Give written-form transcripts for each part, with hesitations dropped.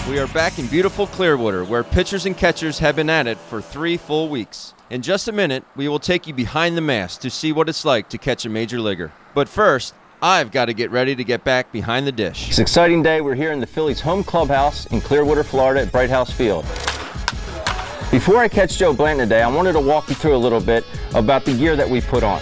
We are back in beautiful Clearwater, where pitchers and catchers have been at it for 3 full weeks. In just a minute, we will take you behind the mask to see what it's like to catch a major leaguer. But first, I've got to get ready to get back behind the dish. It's an exciting day. We're here in the Phillies' home clubhouse in Clearwater, Florida at Bright House Field. Before I catch Joe Blanton today, I wanted to walk you through a little bit about the gear that we put on.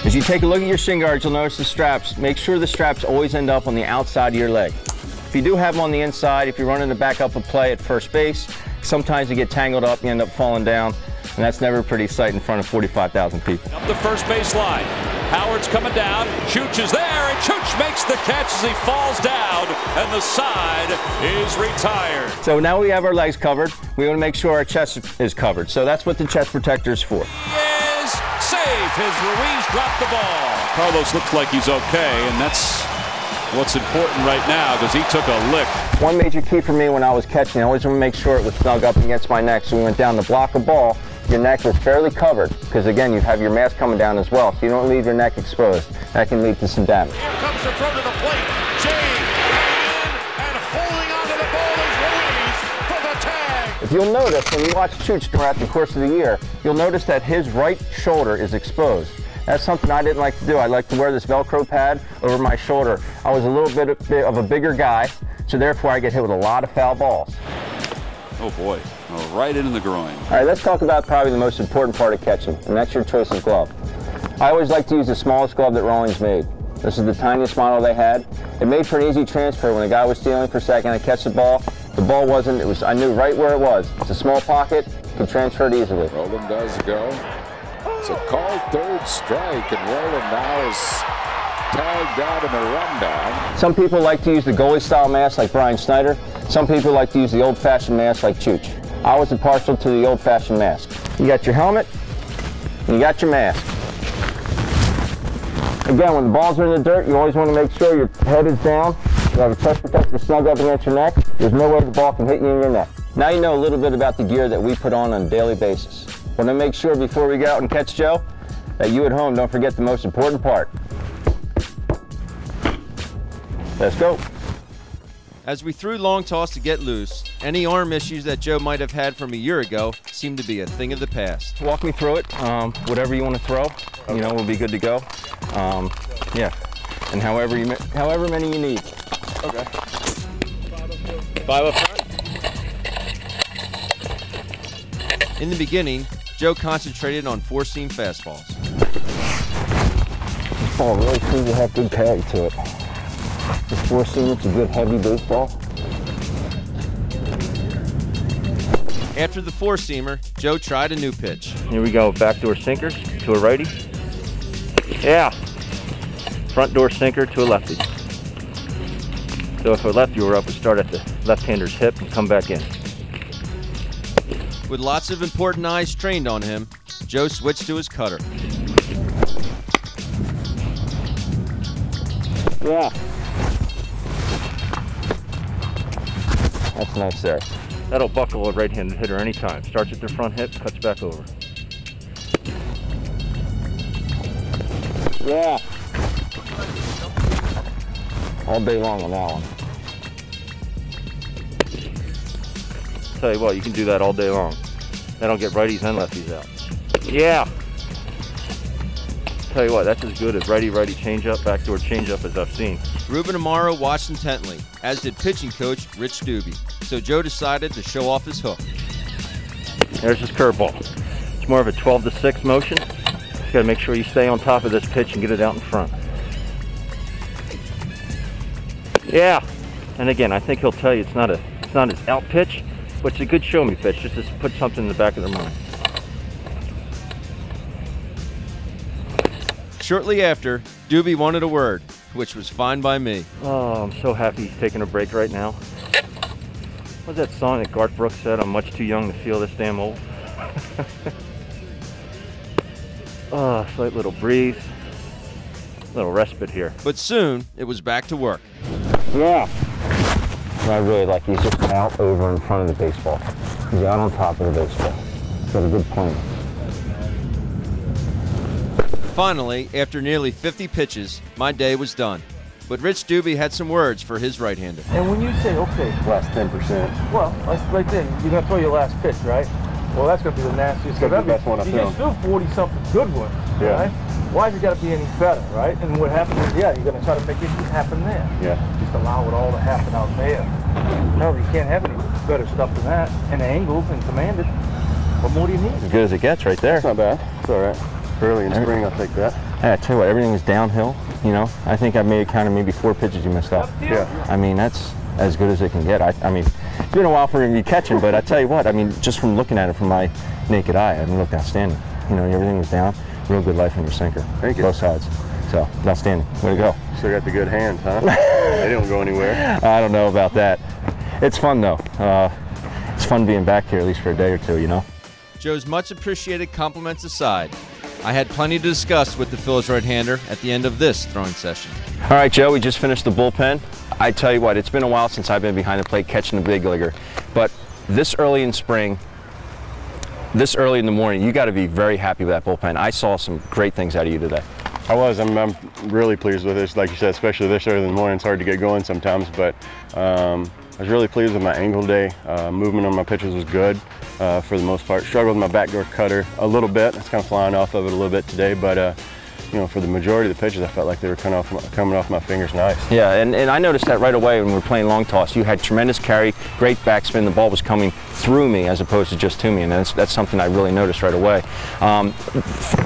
As you take a look at your shin guards, you'll notice the straps. Make sure the straps always end up on the outside of your leg. If you do have them on the inside, if you're running to back up a play at first base, sometimes you get tangled up, you end up falling down, and that's never a pretty sight in front of 45,000 people. Up the first base line. Howard's coming down. Chooch is there, and Chooch makes the catch as he falls down, and the side is retired. So now we have our legs covered. We want to make sure our chest is covered. So that's what the chest protector is for. Safe as Ruiz dropped the ball. Carlos looks like he's okay, and that's what's important right now because he took a lick. One major key for me when I was catching, I always want to make sure it was snug up against my neck. So we went down to block a ball, your neck was fairly covered because again, you have your mask coming down as well, so you don't leave your neck exposed. That can lead to some damage. Here comes the throw to the plate. James and holding onto the ball is Ruiz for the tag. If you'll notice, when you watch Chooch throughout the course of the year, you'll notice that his right shoulder is exposed. That's something I didn't like to do. I like to wear this Velcro pad over my shoulder. I was a little bit of a bigger guy, so therefore I get hit with a lot of foul balls. Oh boy, right into the groin. All right, let's talk about probably the most important part of catching, and that's your choice of glove. I always like to use the smallest glove that Rawlings made. This is the tiniest model they had. It made for an easy transfer. When a guy was stealing for second, I catch the ball wasn't, I knew right where it was. It's a small pocket, could transfer it easily. Roland does go. It's a called third strike, and Roland now is tagged out in a rundown. Some people like to use the goalie style mask like Brian Snyder. Some people like to use the old fashioned mask like Chooch. I was partial to the old fashioned mask. You got your helmet, and you got your mask. Again, when the balls are in the dirt, you always want to make sure your head is down. You have a chest protector snug up against your neck. There's no way the ball can hit you in your neck. Now you know a little bit about the gear that we put on a daily basis. Want to make sure before we go out and catch Joe that you at home don't forget the most important part. Let's go. As we threw long toss to get loose, any arm issues that Joe might have had from a year ago seem to be a thing of the past. Walk me through it. Whatever you want to throw, you know, we'll be good to go. Yeah, and however many you need. Okay. 5 up front. In the beginning, Joe concentrated on 4-seam fastballs. This ball really seems to have good tag to it. This 4-seam, it's a good heavy baseball. After the 4-seamer, Joe tried a new pitch. Here we go, backdoor sinker to a righty. Yeah, front door sinker to a lefty. So if a lefty were up, we start at the left-hander's hip and come back in. With lots of important eyes trained on him, Joe switched to his cutter. Yeah. That's nice there. That'll buckle a right-handed hitter anytime. Starts at their front hip, cuts back over. Yeah. All day long on that one. Tell you what, you can do that all day long. That'll get righties and lefties out. Yeah. Tell you what, that's as good as righty-righty changeup, backdoor changeup as I've seen. Ruben Amaro watched intently, as did pitching coach Rich Doobie. So Joe decided to show off his hook. There's his curveball. It's more of a 12-to-6 motion. You got to make sure you stay on top of this pitch and get it out in front. Yeah. And again, I think he'll tell you it's not his out pitch, but it's a good show me pitch, just to put something in the back of their mind. Shortly after, Doobie wanted a word, which was fine by me. Oh, I'm so happy he's taking a break right now. What's that song that Garth Brooks said? I'm much too young to feel this damn old. Oh, slight little breeze, little respite here. But soon, it was back to work. Yeah. I really like he's just out over in front of the baseball. He's out on top of the baseball. He's got a good point. Finally, after nearly 50 pitches, my day was done. but Rich Doobie had some words for his right-hander. And when you say, okay, last 10%. well, that's right there. You're going to throw your last pitch, right? Well, that's going to be the nastiest. That's the best one I've you thrown. just threw 40-something good ones, Yeah. right? Why's it got to be any better, right? And what happens is, yeah, you're going to try to make it happen there. Yeah. Just allow it all to happen out there. No, you can't have any better stuff than that. And angled and commanded. What more do you need? As good as it gets right there. It's not bad. It's all right. Early in spring, I'll take that. Hey, I tell you what, everything is downhill. You know, I think I may have counted maybe 4 pitches you missed off. Yeah. I mean, that's as good as it can get. I mean, it's been a while for him to be catching, but I tell you what, I mean, just from looking at it from my naked eye, I mean, it looked outstanding. You know, everything was down. Real good life on your sinker. Thank you. Both sides. So, outstanding. Way to go. Still got the good hands, huh? They don't go anywhere. I don't know about that. It's fun, though. It's fun being back here, at least for a day or two, you know? Joe's much appreciated compliments aside, I had plenty to discuss with the Phillies right-hander at the end of this throwing session. All right, Joe, we just finished the bullpen. I tell you what, it's been a while since I've been behind the plate catching a big leaguer. But this early in spring, this early in the morning, you got to be very happy with that bullpen. I saw some great things out of you today. I'm really pleased with this. Like you said, especially this early in the morning, it's hard to get going sometimes, but I was really pleased with my angle day. Movement on my pitches was good for the most part. Struggled with my backdoor cutter a little bit. It's kind of flying off of it a little bit today, but you know, for the majority of the pitches, I felt like they were coming off my fingers nice. Yeah, and I noticed that right away when we were playing long toss. You had tremendous carry, great backspin. The ball was coming through me as opposed to just to me, and that's something I really noticed right away.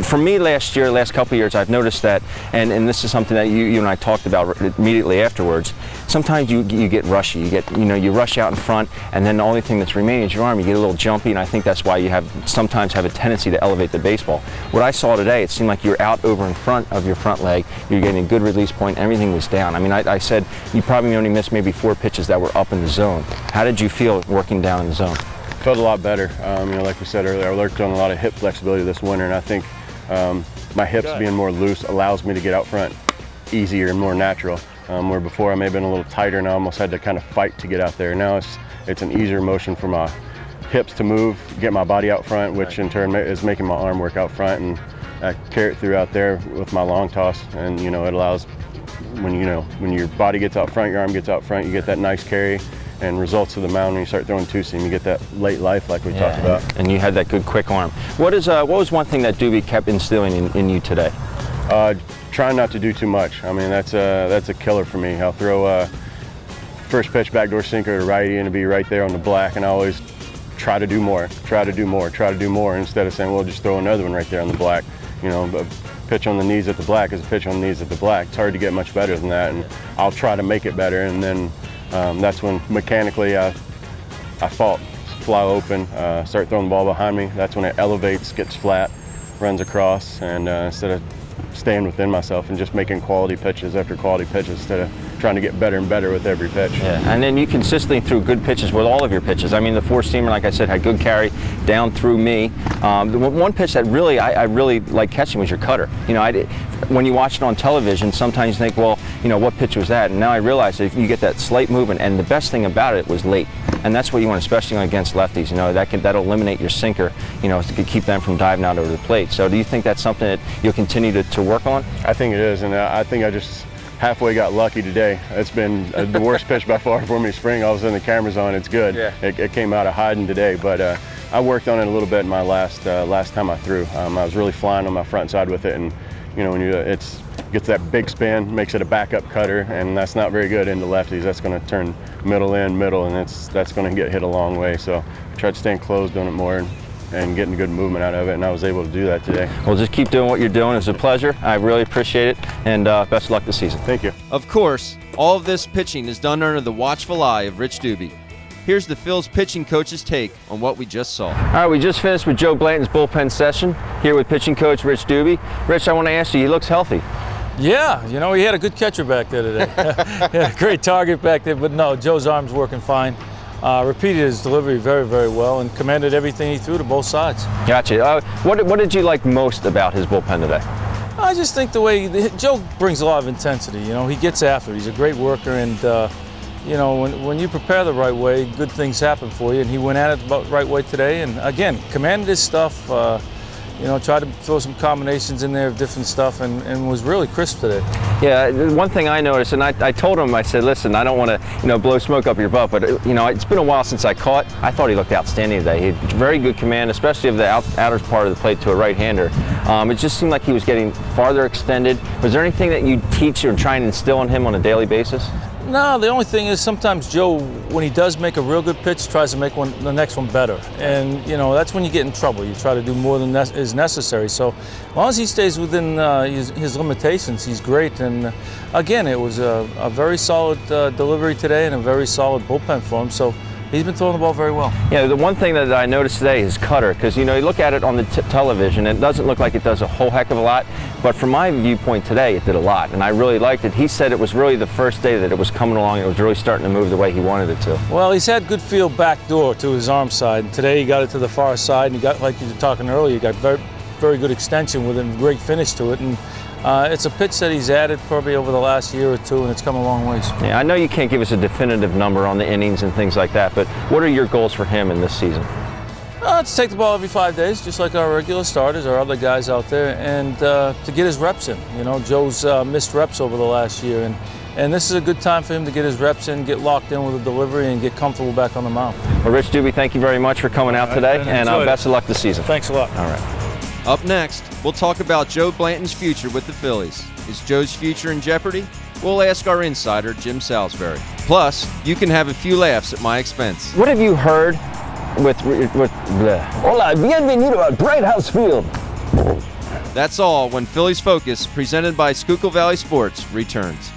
For me last couple of years, I've noticed that, and this is something that you and I talked about immediately afterwards. Sometimes you get rushy. You rush out in front, and then the only thing that's remaining is your arm. You get a little jumpy, and I think that's why you sometimes have a tendency to elevate the baseball. What I saw today, it seemed like you're out over in front of your front leg. You're getting a good release point. Everything was down. I mean, I said you probably only missed maybe 4 pitches that were up in the zone. How did you feel working down in the zone? Felt a lot better. You know, like we said earlier, I worked on a lot of hip flexibility this winter, and I think my hips being more loose allows me to get out front easier and more natural. Where before I may have been a little tighter and I almost had to kind of fight to get out there. Now it's an easier motion for my hips to move, get my body out front, which in turn is making my arm work out front, and I carry it through out there with my long toss. And you know, it allows when your body gets out front, your arm gets out front, you get that nice carry and results to the mound when you start throwing two seam. You get that late life like we talked about. And you had that good quick arm. What was one thing that Doobie kept instilling in you today? Trying not to do too much. I mean, that's a killer for me. I'll throw first pitch backdoor sinker to righty and it'll be right there on the black, and I always try to do more, instead of saying, well, just throw another one right there on the black. You know, a pitch on the knees at the black is a pitch on the knees at the black. It's hard to get much better than that, and I'll try to make it better, and then that's when mechanically I fly open, start throwing the ball behind me. That's when it elevates, gets flat, runs across, and instead of staying within myself and just making quality pitches after quality pitches instead of trying to get better and better with every pitch. Yeah, and then you consistently threw good pitches with all of your pitches. I mean, the 4-seamer, like I said, had good carry down through me. The one pitch that really I really liked catching was your cutter. You know, when you watch it on television, sometimes you think, well, you know, what pitch was that? And now I realize that you get that slight movement, and the best thing about it was late. And that's what you want, especially against lefties. You know, that'll eliminate your sinker, you know, to keep them from diving out over the plate. So do you think that's something that you'll continue to work on? I think it is, and I think I just halfway got lucky today. It's been the worst pitch by far for me spring. All of a sudden the camera's on, it's good. Yeah. It came out of hiding today, but I worked on it a little bit in my last time I threw. I was really flying on my front side with it, and you know, when it gets that big spin, makes it a backup cutter, and that's not very good into lefties. That's going to turn middle, and that's going to get hit a long way. So I tried staying closed on it more and getting good movement out of it, and I was able to do that today. Well, just keep doing what you're doing. It's a pleasure. I really appreciate it, and best of luck this season. Thank you. Of course, all of this pitching is done under the watchful eye of Rich Doobie. Here's the Phil's pitching coach's take on what we just saw. All right, we just finished with Joe Blanton's bullpen session here with pitching coach Rich Doobie. Rich, I want to ask you, he looks healthy. Yeah, you know, he had a good catcher back there today. He had a great target back there, but no, Joe's arm's working fine. Repeated his delivery very, very well and commanded everything he threw to both sides. Gotcha. What did you like most about his bullpen today? I just think the way Joe brings a lot of intensity. You know, he gets after it. He's a great worker, and you know, when you prepare the right way, good things happen for you. And he went at it the right way today, and again, commanded his stuff. You know, tried to throw some combinations in there of different stuff, and was really crisp today. Yeah, one thing I noticed, and I told him, I said, listen, I don't want to, blow smoke up your butt, but, it's been a while since I caught. I thought he looked outstanding today. He had very good command, especially of the outer part of the plate to a right-hander. It just seemed like he was getting farther extended. Was there anything that you teach or try and instill in him on a daily basis? No, the only thing is sometimes Joe, when he does make a real good pitch, tries to make the next one better. And, that's when you get in trouble. You try to do more than is necessary. So as long as he stays within his limitations, he's great. And, again, it was a very solid delivery today and a very solid bullpen for him. So he's been throwing the ball very well. Yeah, the one thing that I noticed today is cutter, because you look at it on the television, and it doesn't look like it does a whole heck of a lot, but from my viewpoint today, it did a lot, and I really liked it. He said it was really the first day that it was coming along, it was really starting to move the way he wanted it to. Well, he's had good feel back door to his arm side, and today he got it to the far side, and he got, like you were talking earlier, he got very, very good extension with a great finish to it. And it's a pitch that he's added probably over the last year or two, and it's come a long ways. Yeah, I know you can't give us a definitive number on the innings and things like that, but what are your goals for him in this season? To take the ball every 5 days, just like our regular starters, our other guys out there, and to get his reps in. Joe's missed reps over the last year, and this is a good time for him to get his reps in, get locked in with a delivery, and get comfortable back on the mound. Well, Rich Doobie, thank you very much for coming out today, and best of luck this season. Thanks a lot. All right. Up next, we'll talk about Joe Blanton's future with the Phillies. Is Joe's future in jeopardy? We'll ask our insider, Jim Salisbury. Plus, you can have a few laughs at my expense. What have you heard with Hola, bienvenido al Bright House Field. That's all when Phillies Focus, presented by Schuylkill Valley Sports, returns.